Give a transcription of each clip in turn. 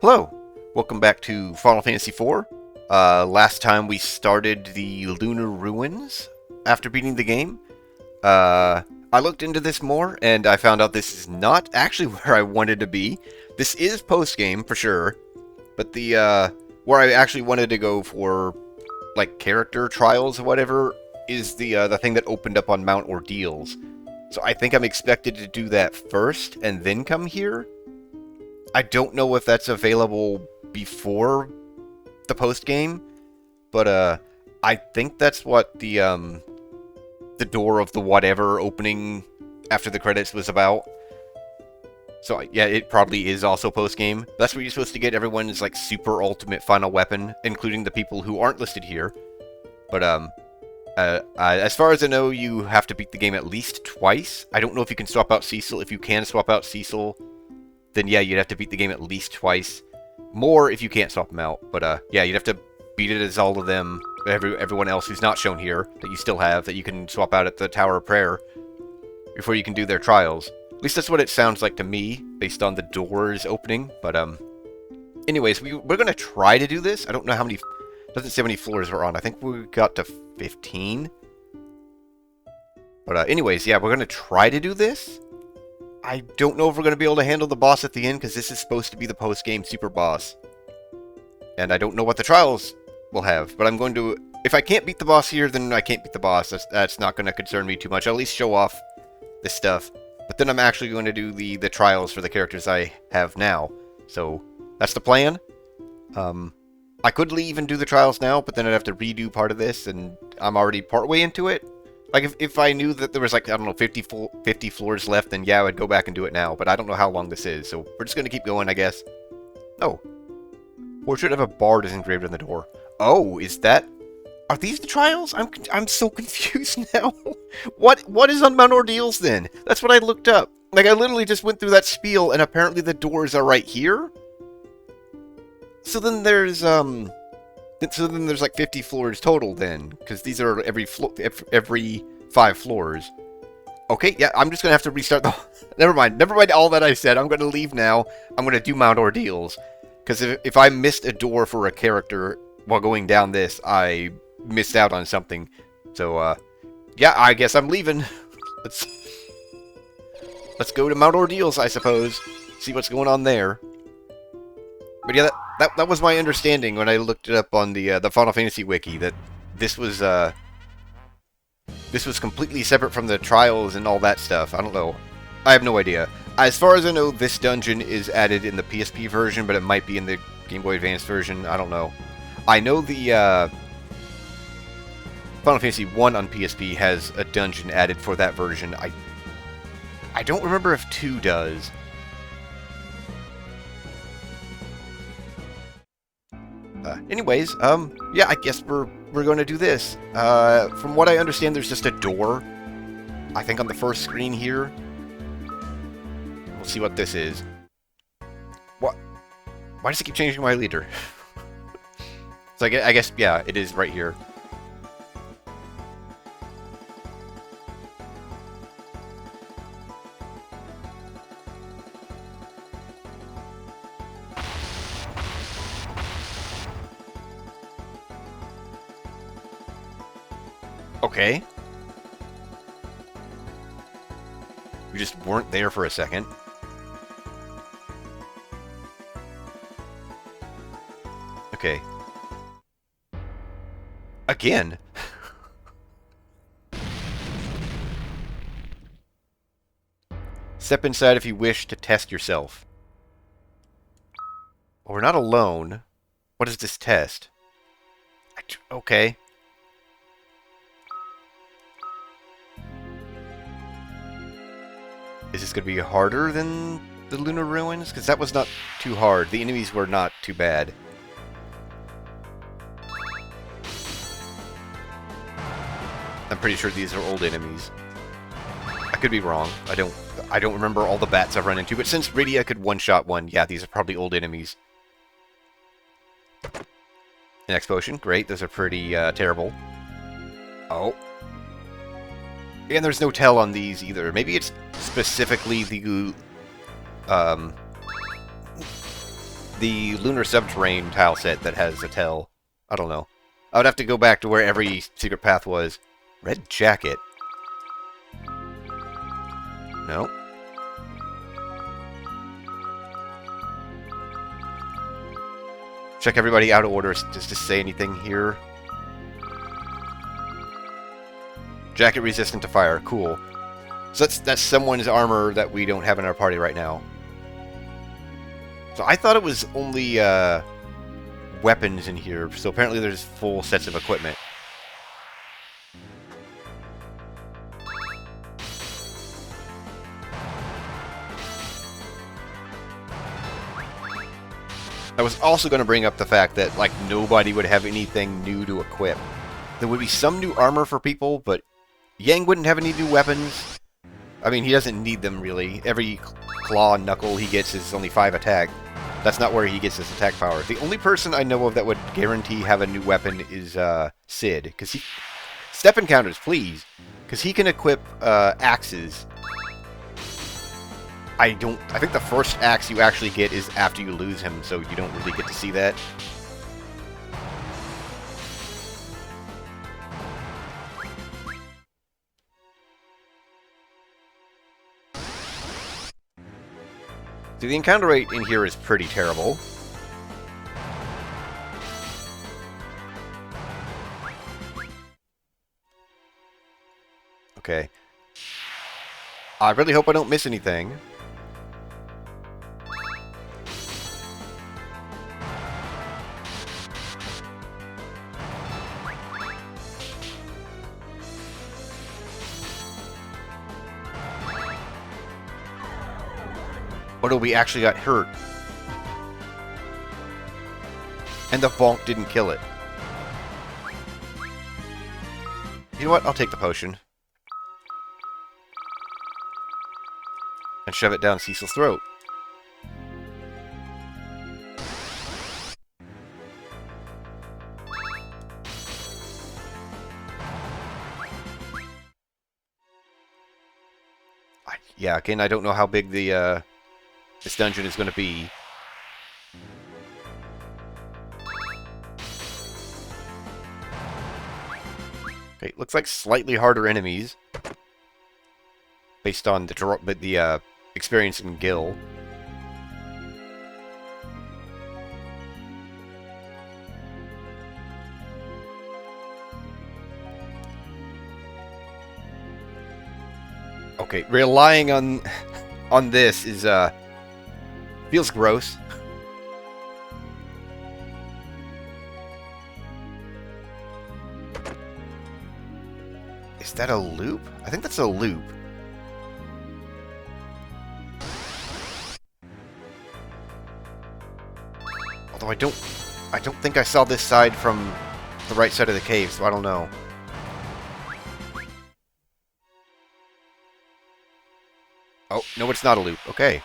Hello, welcome back to Final Fantasy IV. Last time we started the Lunar Ruins after beating the game. I looked into this more, and I found out this is not actually where I wanted to be. This is post-game, for sure, but where I actually wanted to go for, like, character trials or whatever, is the thing that opened up on Mount Ordeals. So I think I'm expected to do that first, and then come here. I don't know if that's available before the post-game, but I think that's what the door of the whatever opening after the credits was about. So yeah, it probably is also post-game. That's where you're supposed to get everyone's like super ultimate final weapon, including the people who aren't listed here. But as far as I know, you have to beat the game at least twice. I don't know if you can swap out Cecil. If you can swap out Cecil, then yeah, you'd have to beat the game at least twice. More if you can't swap them out. But yeah, you'd have to beat it as all of them, everyone else who's not shown here, that you still have, that you can swap out at the Tower of Prayer, before you can do their trials. At least that's what it sounds like to me, based on the doors opening. But anyways, we're going to try to do this. I don't know how many, doesn't say how many floors we're on. I think we got to 15. But anyways, yeah, we're going to try to do this. I don't know if we're going to be able to handle the boss at the end, because this is supposed to be the post-game super boss. And I don't know what the trials will have, but I'm going to... If I can't beat the boss here, then I can't beat the boss. That's not going to concern me too much. I'll at least show off this stuff. But then I'm actually going to do the trials for the characters I have now. So, that's the plan. I could leave and do the trials now, but then I'd have to redo part of this, and I'm already partway into it. Like, if I knew that there was, like, I don't know, 50 floors left, then yeah, I would go back and do it now. But I don't know how long this is, so we're just going to keep going, I guess. Oh. Portrait of a bard is engraved on the door. Oh, is that... Are these the trials? I'm so confused now. What is on Mount Ordeals, then? That's what I looked up. Like, I literally just went through that spiel, and apparently the doors are right here? So then there's, So then there's like 50 floors total then, because these are every 5 floors. Okay, yeah, I'm just gonna have to restart the... Never mind all that I said. I'm gonna leave now. I'm gonna do Mount Ordeals. Because if I missed a door for a character while going down this, I missed out on something. So, yeah, I guess I'm leaving. Let's go to Mount Ordeals, I suppose. See what's going on there. But yeah, that was my understanding when I looked it up on the Final Fantasy wiki, that this was completely separate from the trials and all that stuff. I don't know. I have no idea. As far as I know, this dungeon is added in the PSP version, but it might be in the Game Boy Advance version. I don't know. I know the Final Fantasy 1 on PSP has a dungeon added for that version. I don't remember if 2 does. Anyways, yeah, I guess we're going to do this. From what I understand, there's just a door, I think, on the first screen here. We'll see what this is. What? Why does it keep changing my leader? So I guess, yeah, it is right here. Okay. We just weren't there for a second. Okay. Again? Step inside if you wish to test yourself. Well, we're not alone. What is this test? Okay. Is this going to be harder than the Lunar Ruins? Because that was not too hard. The enemies were not too bad. I'm pretty sure these are old enemies. I could be wrong. I don't remember all the bats I've run into, but since Rydia could one-shot one, yeah, these are probably old enemies. An X potion, great. Those are pretty terrible. Oh. And there's no tell on these either. Maybe it's specifically the the lunar subterrane tile set that has a tell. I don't know. I would have to go back to where every secret path was. Red jacket. No. Check everybody out of order just to say anything here. Jacket resistant to fire. Cool. So that's someone's armor that we don't have in our party right now. So I thought it was only weapons in here. So apparently there's full sets of equipment. I was also going to bring up the fact that, like, nobody would have anything new to equip. There would be some new armor for people, but Yang wouldn't have any new weapons. I mean, he doesn't need them, really. Every claw and knuckle he gets is only 5 attack. That's not where he gets his attack power. The only person I know of that would guarantee have a new weapon is Sid. Because he... Step encounters, please. Because he can equip axes. I think the first axe you actually get is after you lose him, so you don't really get to see that. So the encounter rate in here is pretty terrible. Okay. I really hope I don't miss anything. Or no, we actually got hurt. And the bonk didn't kill it. You know what? I'll take the potion. And shove it down Cecil's throat. Yeah, again, I don't know how big the this dungeon is going to be. Okay, looks like slightly harder enemies, based on the experience in Gil. Okay, relying on this is feels gross. Is that a loop? I think that's a loop. Although I don't think I saw this side from the right side of the cave, so I don't know. Oh, no, it's not a loop. Okay.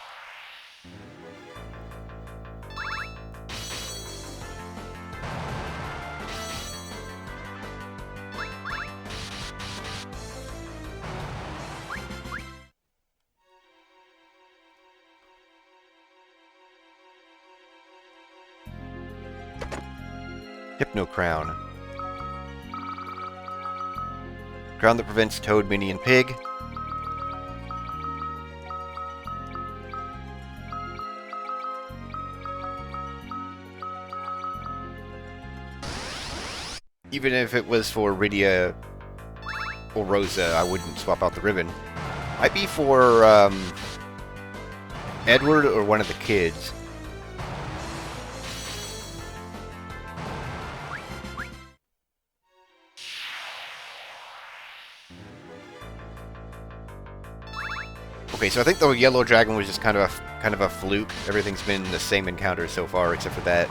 Hypno Crown. Crown that prevents Toad, Minnie, and Pig. Even if it was for Rydia or Rosa, I wouldn't swap out the ribbon. Might be for Edward or one of the kids. Okay, so I think the yellow dragon was just kind of a fluke. Everything's been the same encounter so far, except for that.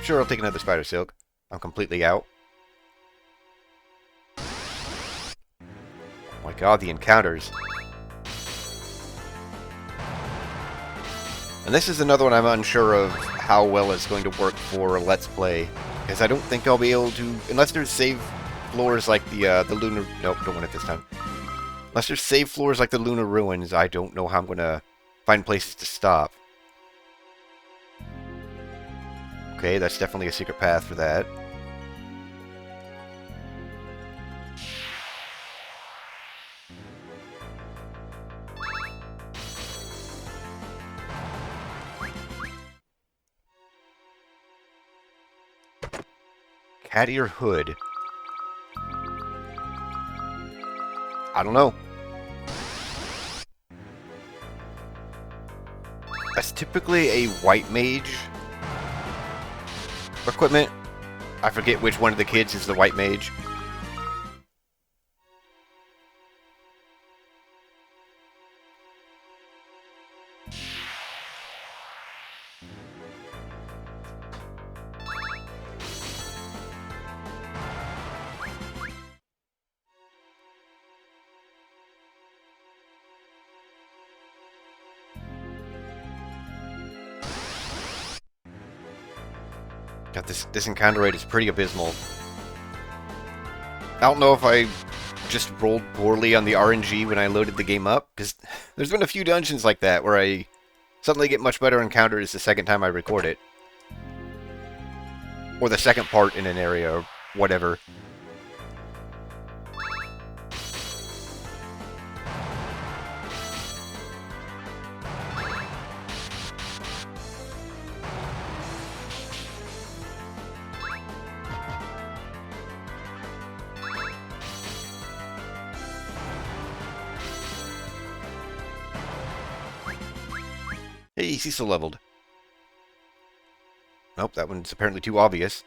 Sure, I'll take another spider silk. I'm completely out. Oh my god, the encounters. And this is another one I'm unsure of how well it's going to work for a Let's Play. Because I don't think I'll be able to... Unless there's save floors like the Lunar... Nope, don't want it this time. Unless there's save floors like the Lunar Ruins, I don't know how I'm going to find places to stop. Okay, that's definitely a secret path for that. Caddy or hood? I don't know. That's typically a white mage equipment. I forget which one of the kids is the white mage. God, this encounter rate is pretty abysmal. I don't know if I just rolled poorly on the RNG when I loaded the game up, because there's been a few dungeons like that where I suddenly get much better encounters the second time I record it. Or the second part in an area, or whatever. Hey, Cecil leveled. Nope, that one's apparently too obvious.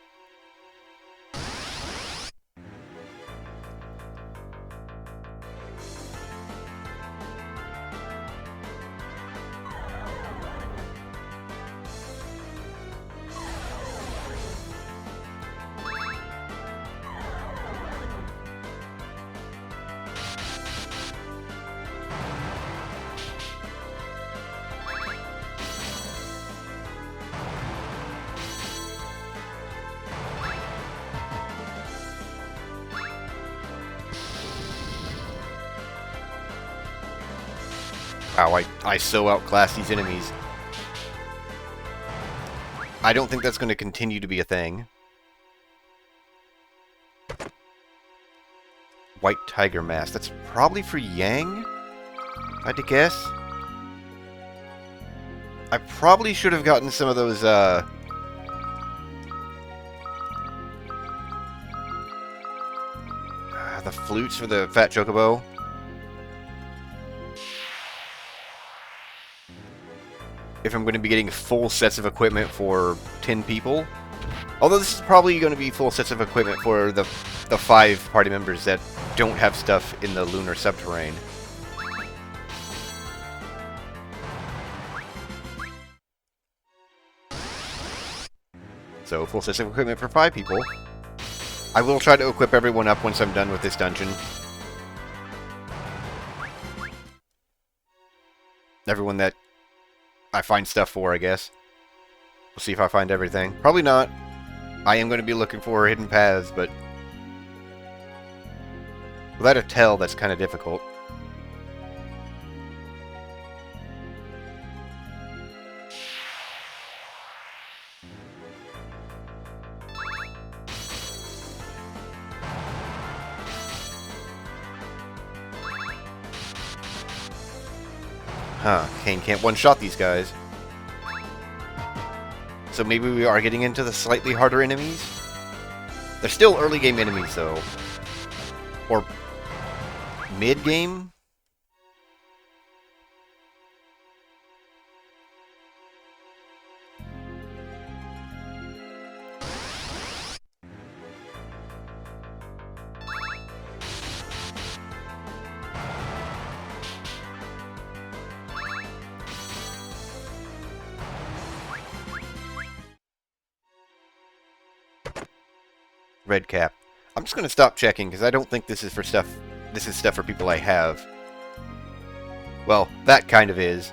Wow, I so outclass these enemies. I don't think that's going to continue to be a thing. White tiger mask. That's probably for Yang, I had to guess. I probably should have gotten some of those, the flutes for the Fat Chocobo. If I'm going to be getting full sets of equipment for 10 people. Although this is probably going to be full sets of equipment for the 5 party members that don't have stuff in the lunar subterrane. So, full sets of equipment for 5 people. I will try to equip everyone up once I'm done with this dungeon. Everyone that I find stuff for, I guess. We'll see if I find everything. Probably not. I am going to be looking for hidden paths, but without a tell, that's kind of difficult. Huh, Kain can't one-shot these guys. So maybe we are getting into the slightly harder enemies? They're still early game enemies, though. Or mid-game? Red cap. I'm just going to stop checking, because I don't think this is for stuff... This is stuff for people I have. Well, that kind of is.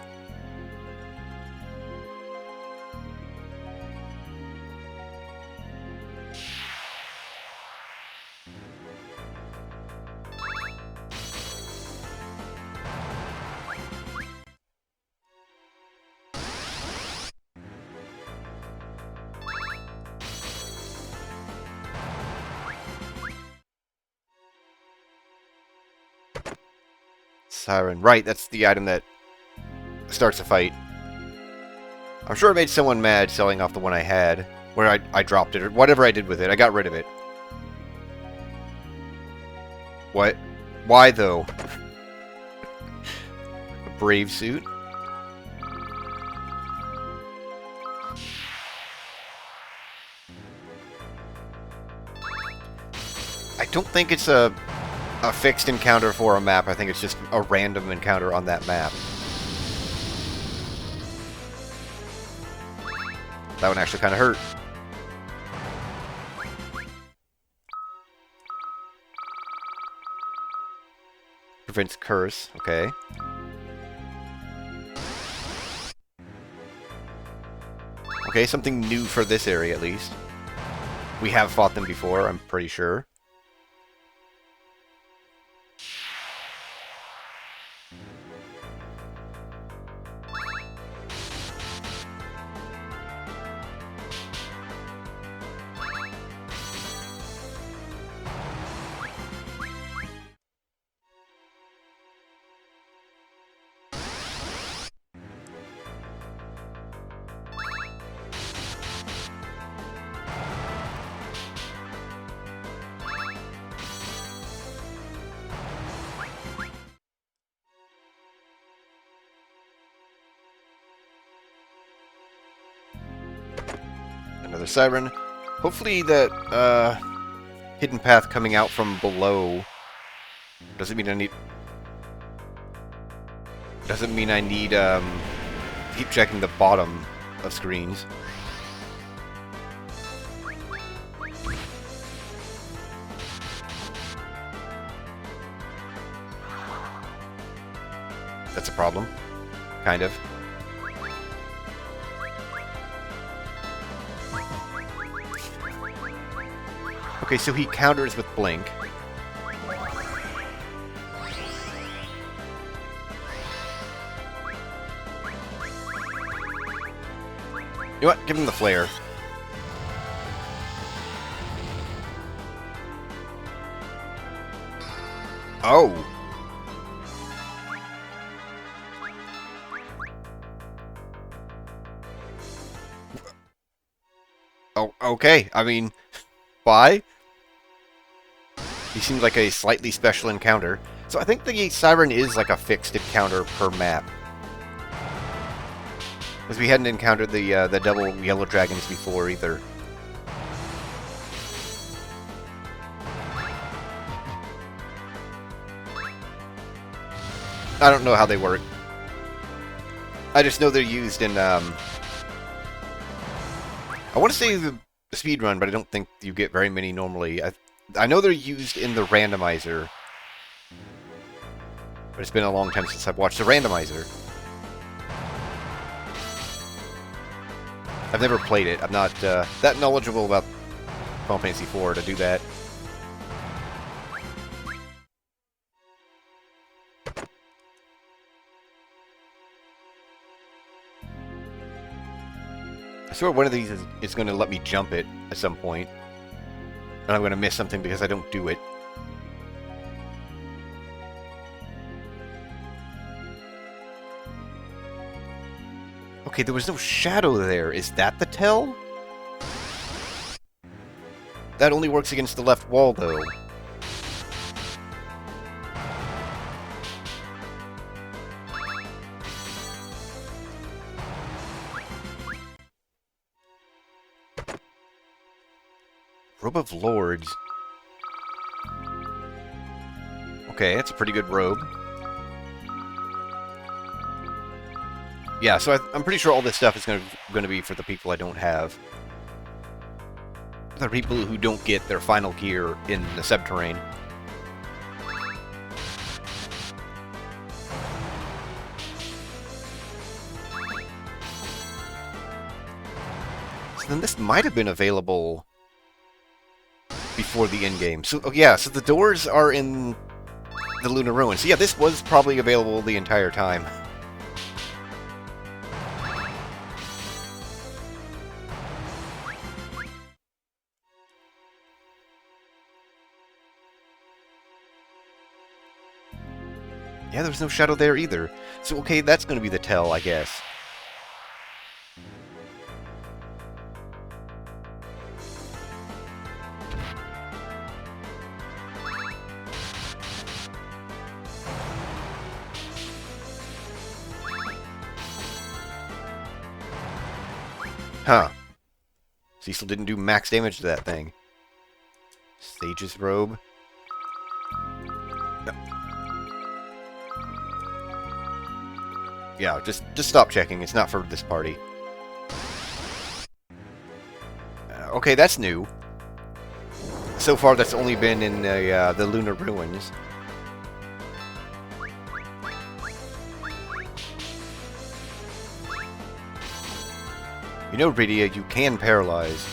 siren. Right, that's the item that starts a fight. I'm sure it made someone mad selling off the one I had. Where I dropped it, or whatever I did with it. I got rid of it. What? Why, though? A brave suit? I don't think it's a fixed encounter for a map. I think it's just a random encounter on that map. That one actually kind of hurt. Prevents curse. Okay. Okay, something new for this area, at least. We have fought them before, I'm pretty sure. Another siren. Hopefully that hidden path coming out from below doesn't mean I need keep checking the bottom of screens. That's a problem. Kind of. Okay, so he counters with Blink. You know what? Give him the flare. Oh! Oh, okay. I mean, why? He seems like a slightly special encounter. So I think the Siren is like a fixed encounter per map. Because we hadn't encountered the double yellow dragons before either. I don't know how they work. I just know they're used in, I want to say the speedrun, but I don't think you get very many normally. I know they're used in the randomizer. But it's been a long time since I've watched the randomizer. I've never played it. I'm not that knowledgeable about Final Fantasy IV to do that. I swear one of these is going to let me jump it at some point. And I'm going to miss something because I don't do it. Okay, there was no shadow there. Is that the tell? That only works against the left wall, though. Robe of Lords. Okay, that's a pretty good robe. Yeah, so I'm pretty sure all this stuff is going to be for the people I don't have. The people who don't get their final gear in the subterrane. So then this might have been available before the end game. So, oh yeah, so the doors are in the Lunar Ruins. So yeah, this was probably available the entire time. Yeah, there's no shadow there either. So, okay, that's going to be the tell, I guess. Huh. Cecil didn't do max damage to that thing. Sage's robe. No. Yeah, just stop checking. It's not for this party. Okay, that's new. So far, that's only been in the Lunar Ruins. You know, Rydia, you can paralyze.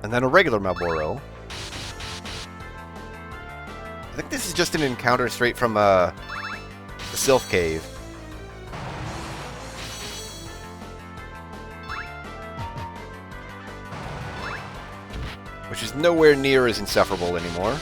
And then a regular Malboro. I think this is just an encounter straight from the Sylph Cave. Which is nowhere near as insufferable anymore.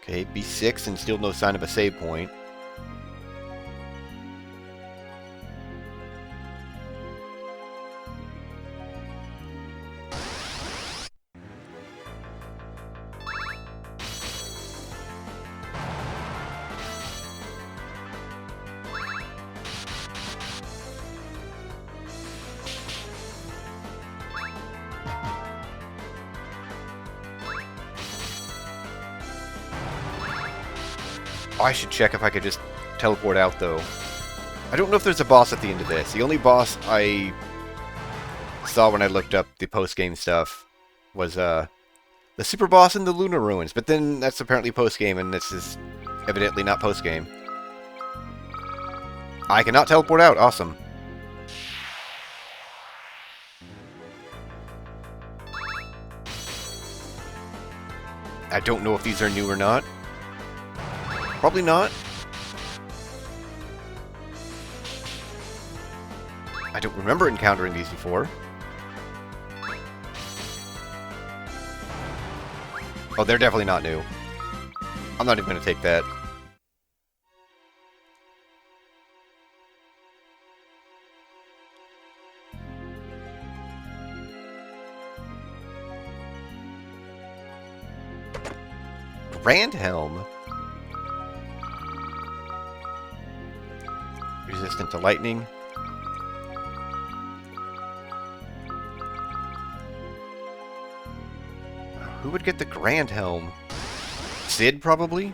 Okay, B6 and still no sign of a save point. I should check if I could just teleport out, though. I don't know if there's a boss at the end of this. The only boss I saw when I looked up the post-game stuff was the super boss in the Lunar Ruins, but then that's apparently post-game, and this is evidently not post-game. I cannot teleport out. Awesome. I don't know if these are new or not. Probably not. I don't remember encountering these before. Oh, they're definitely not new. I'm not even going to take that. Grand Helm. Resistant to lightning. Who would get the Grand Helm? Sid, probably?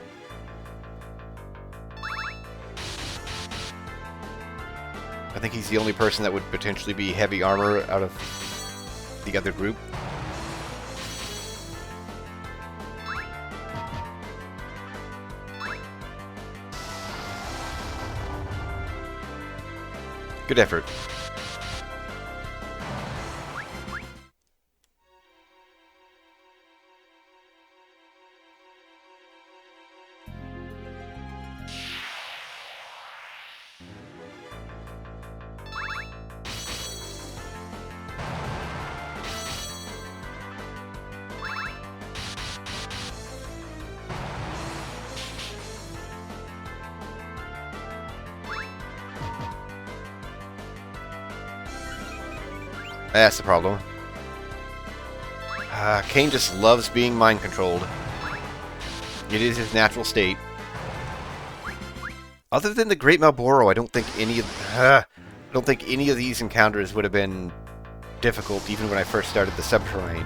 I think he's the only person that would potentially be heavy armor out of the other group. Good effort. That's the problem. Kain just loves being mind-controlled. It is his natural state. Other than the Great Malboro, I don't think any of these encounters would have been difficult even when I first started the subterranean.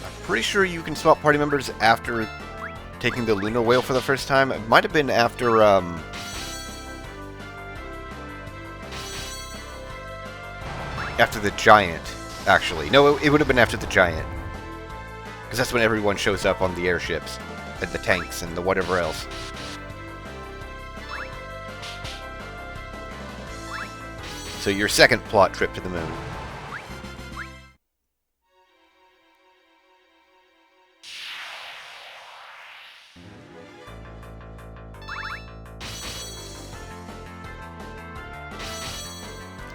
I'm pretty sure you can swap party members after taking the Lunar Whale for the first time. It might have been after after the Giant. actually. No, it would have been after the giant. Because that's when everyone shows up on the airships. And the tanks and the whatever else. So your second plot trip to the moon.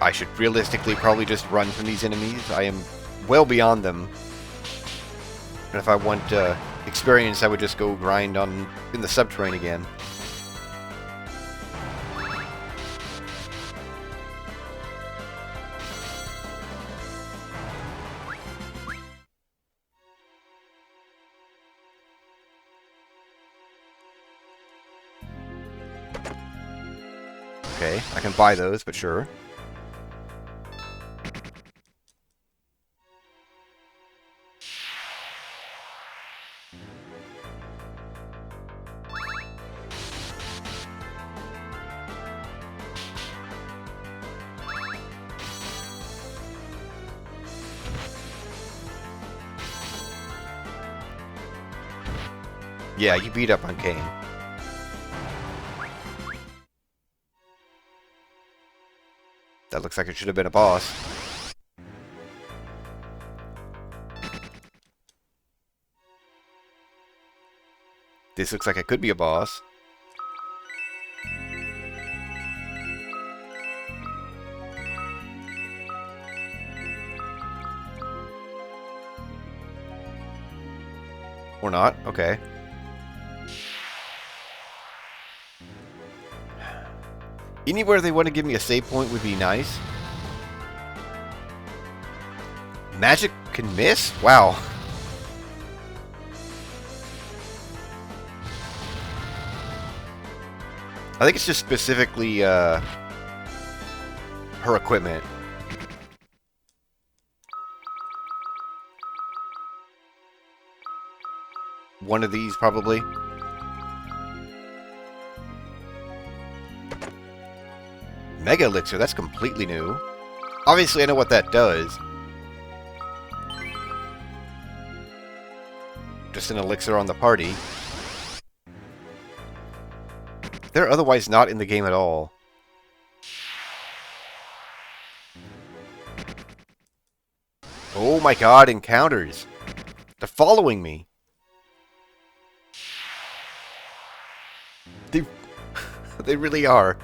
I should realistically probably just run from these enemies. I am well beyond them. And if I want experience, I would just go grind in the subterranean again. Okay, I can buy those, but sure. Yeah, you beat up on Kain. That looks like it should have been a boss. This looks like it could be a boss. Or not. Okay. Anywhere they want to give me a save point would be nice. Magic can miss? Wow. I think it's just specifically her equipment. One of these, probably. Mega Elixir, that's completely new. Obviously, I know what that does. Just an elixir on the party. They're otherwise not in the game at all. Oh my god, encounters! They're following me! They really are.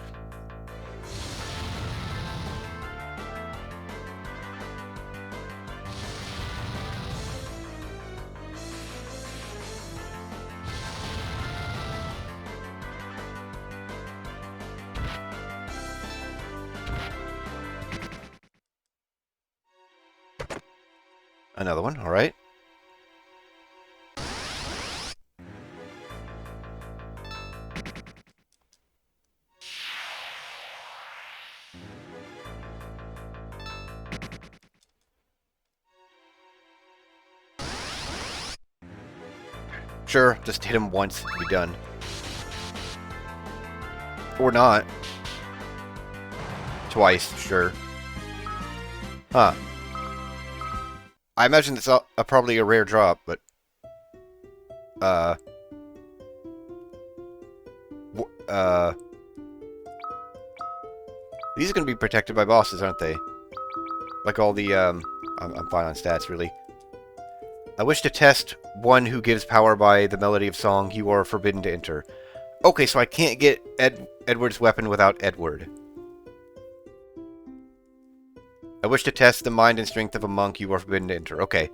Another one, alright. Sure, just hit him once and be done. Or not. Twice, sure. Huh. I imagine it's probably a rare drop, but... These are going to be protected by bosses, aren't they? Like all the, I'm fine on stats, really. I wish to test one who gives power by the melody of song. You are forbidden to enter. Okay, so I can't get Edward's weapon without Edward. I wish to test the mind and strength of a monk. You are forbidden to enter. Okay,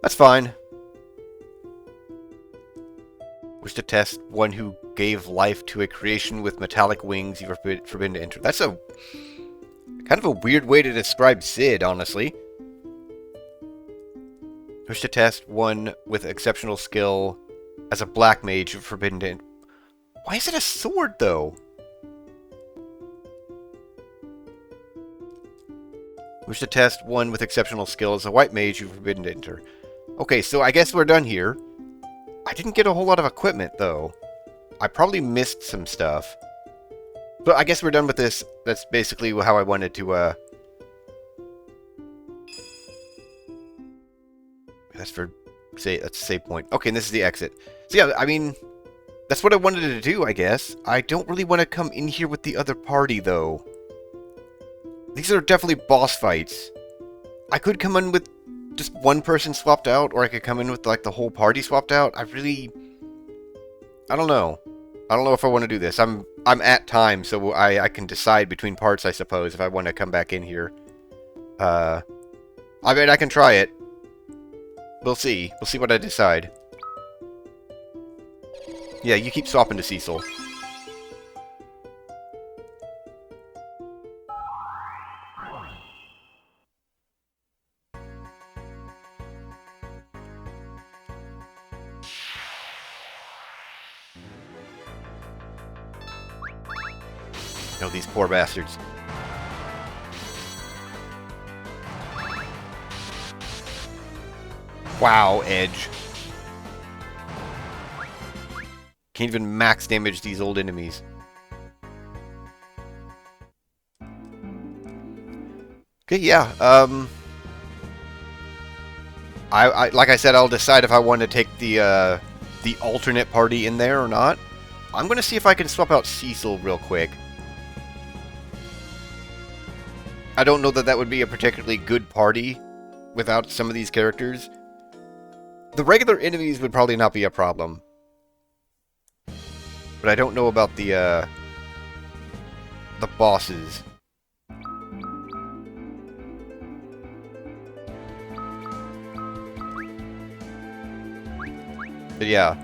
that's fine. Wish to test one who gave life to a creation with metallic wings. You are forbidden to enter. That's a kind of a weird way to describe Sid, honestly. Wish to test one with exceptional skill as a black mage. You are forbidden to enter. Why is it a sword, though? Wish to test one with exceptional skill as a white mage. You are forbidden to enter. Okay, so I guess we're done here. I didn't get a whole lot of equipment, though. I probably missed some stuff. But I guess we're done with this. That's basically how I wanted to, That's for that's a save point. Okay, and this is the exit. So yeah, I mean, that's what I wanted to do, I guess. I don't really want to come in here with the other party, though. These are definitely boss fights. I could come in with just one person swapped out, or I could come in with, like, the whole party swapped out. I don't know. I don't know if I want to do this. I'm at time, so I can decide between parts, I suppose, if I want to come back in here. I mean, I can try it. We'll see. We'll see what I decide. Yeah, you keep swapping to Cecil. Oh, these poor bastards. Wow, Edge. Can't even max damage these old enemies. Okay, yeah, like I said, I'll decide if I want to take the alternate party in there or not. I'm gonna see if I can swap out Cecil real quick. I don't know that that would be a particularly good party without some of these characters. The regular enemies would probably not be a problem. But I don't know about the bosses. But yeah,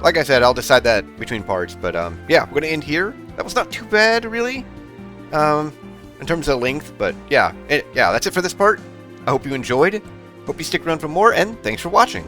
like I said, I'll decide that between parts. But yeah, we're gonna end here. That was not too bad, really, in terms of length. But yeah, yeah, that's it for this part. I hope you enjoyed. Hope you stick around for more, and thanks for watching.